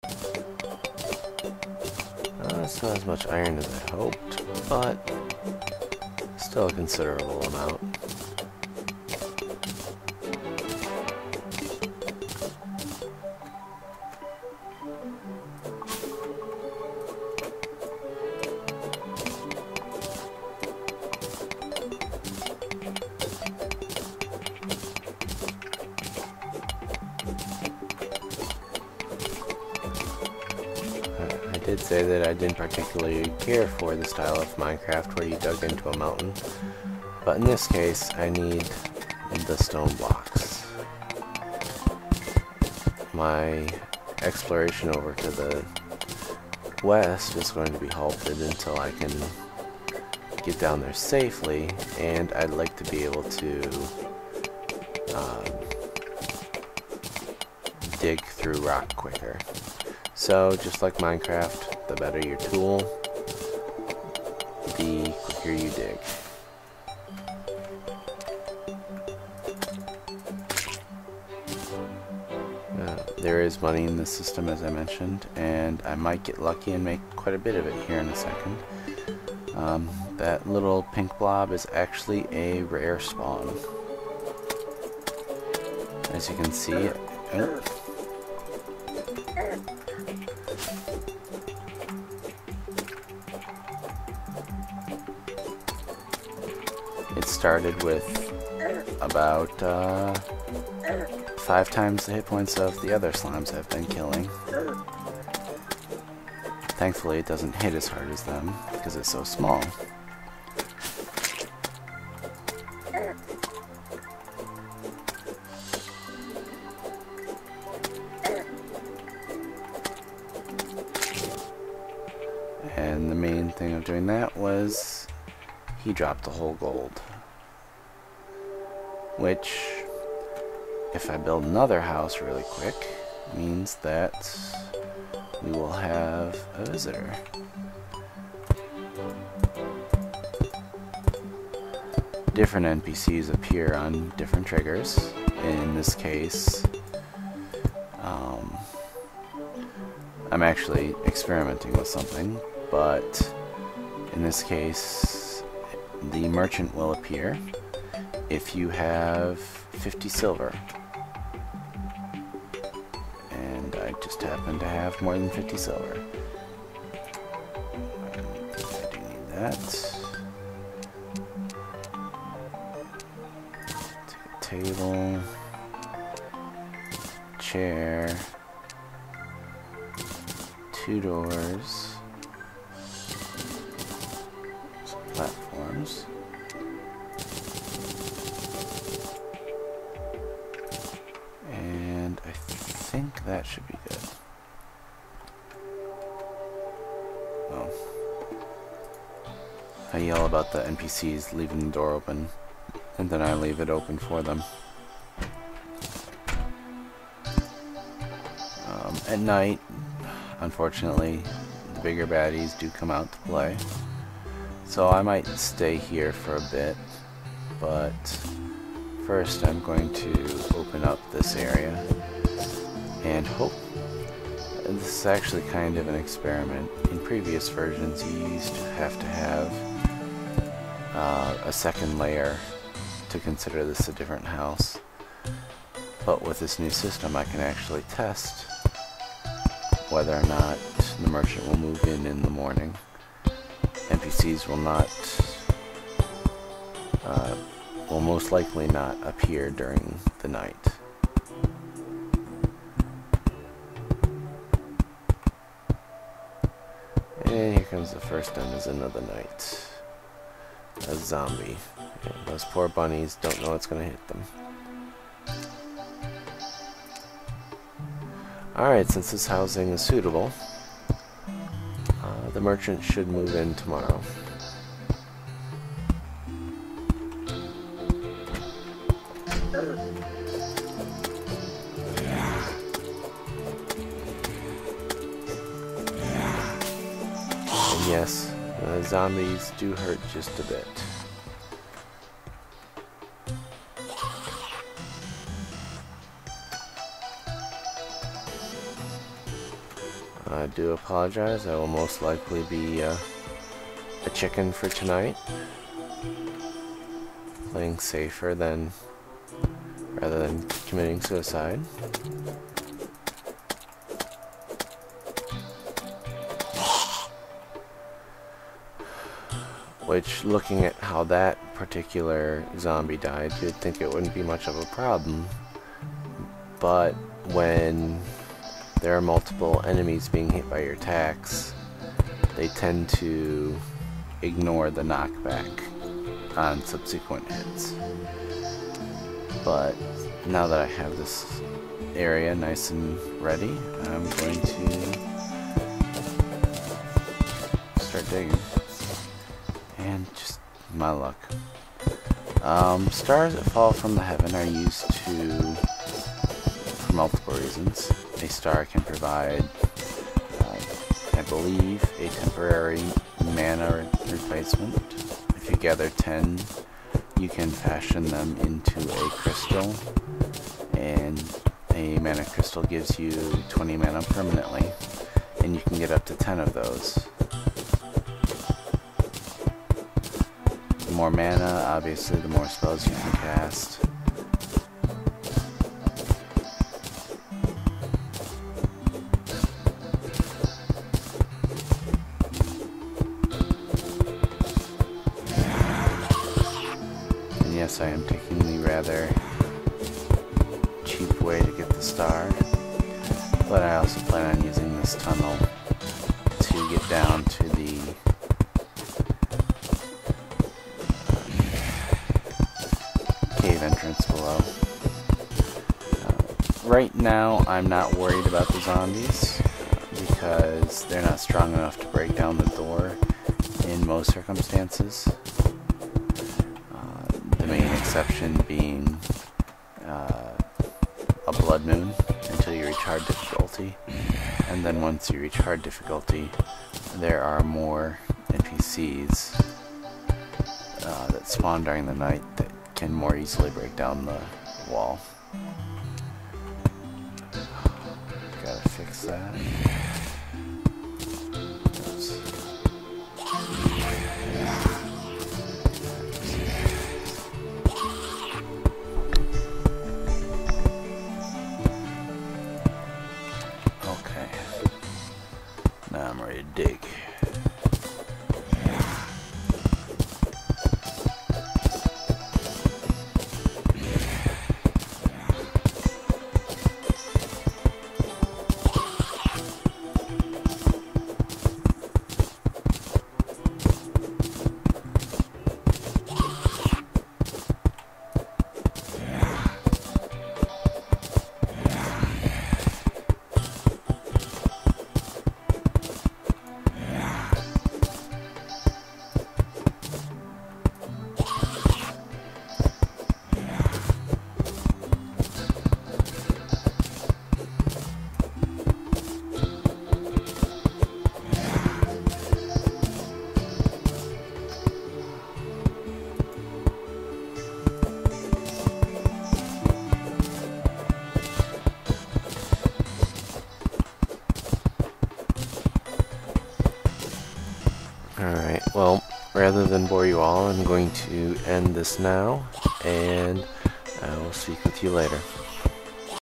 It's not as much iron as I hoped, but still a considerable amount. I did say that I didn't particularly care for the style of Minecraft where you dug into a mountain, but in this case I need the stone blocks. My exploration over to the west is going to be halted until I can get down there safely, and I'd like to be able to dig through rock quicker. So, just like Minecraft, the better your tool, the quicker you dig. There is money in this system, as I mentioned, and I might get lucky and make quite a bit of it here in a second. That little pink blob is actually a rare spawn. As you can see, it started with about 5 times the hit points of the other slimes I've been killing. Thankfully it doesn't hit as hard as them because it's so small. And the main thing of doing that was he dropped the whole gold, which, if I build another house really quick, means that we will have a visitor. Different NPCs appear on different triggers. In this case, I'm actually experimenting with something, but in this case, the merchant will appear if you have 50 silver. And I just happen to have more than 50 silver. I do need that. Take a table, chair, 2 doors, some platforms. And I think that should be good. Oh. I yell about the NPCs leaving the door open, and then I leave it open for them. At night, unfortunately, the bigger baddies do come out to play. So I might stay here for a bit, but first I'm going to open up this area and hope. This is actually kind of an experiment. In previous versions you used to have a second layer to consider this a different house. But with this new system I can actually test whether or not the merchant will move in the morning. NPCs will most likely not appear during the night. And here comes the first denizen of the night. A zombie. Okay, those poor bunnies don't know what's going to hit them. Alright, since this housing is suitable, the merchant should move in tomorrow. And yes, zombies do hurt just a bit. I do apologize. I will most likely be a chicken for tonight. Playing safer rather than committing suicide. Which, looking at how that particular zombie died, you'd think it wouldn't be much of a problem. But when there are multiple enemies being hit by your attacks, they tend to ignore the knockback on subsequent hits. But now that I have this area nice and ready, I'm going to start digging. And just my luck. Stars that fall from the heaven are used for multiple reasons. A star can provide, I believe, a temporary mana replacement. If you gather 10, you can fashion them into a crystal, and a mana crystal gives you 20 mana permanently, and you can get up to 10 of those. The more mana, obviously, the more spells you can cast. And yes, I am taking the rather cheap way to get the star, but I also plan on using this tunnel to get down to the cave entrance below. Right now, I'm not worried about the zombies because they're not strong enough to break down the door in most circumstances. The main exception being a blood moon until you reach hard difficulty, and then once you reach hard difficulty, there are more NPCs that spawn during the night that can more easily break down the wall. Gotta fix that. Oops. Okay. Now I'm ready to dig. Alright, well, rather than bore you all, I'm going to end this now, and I will speak with you later.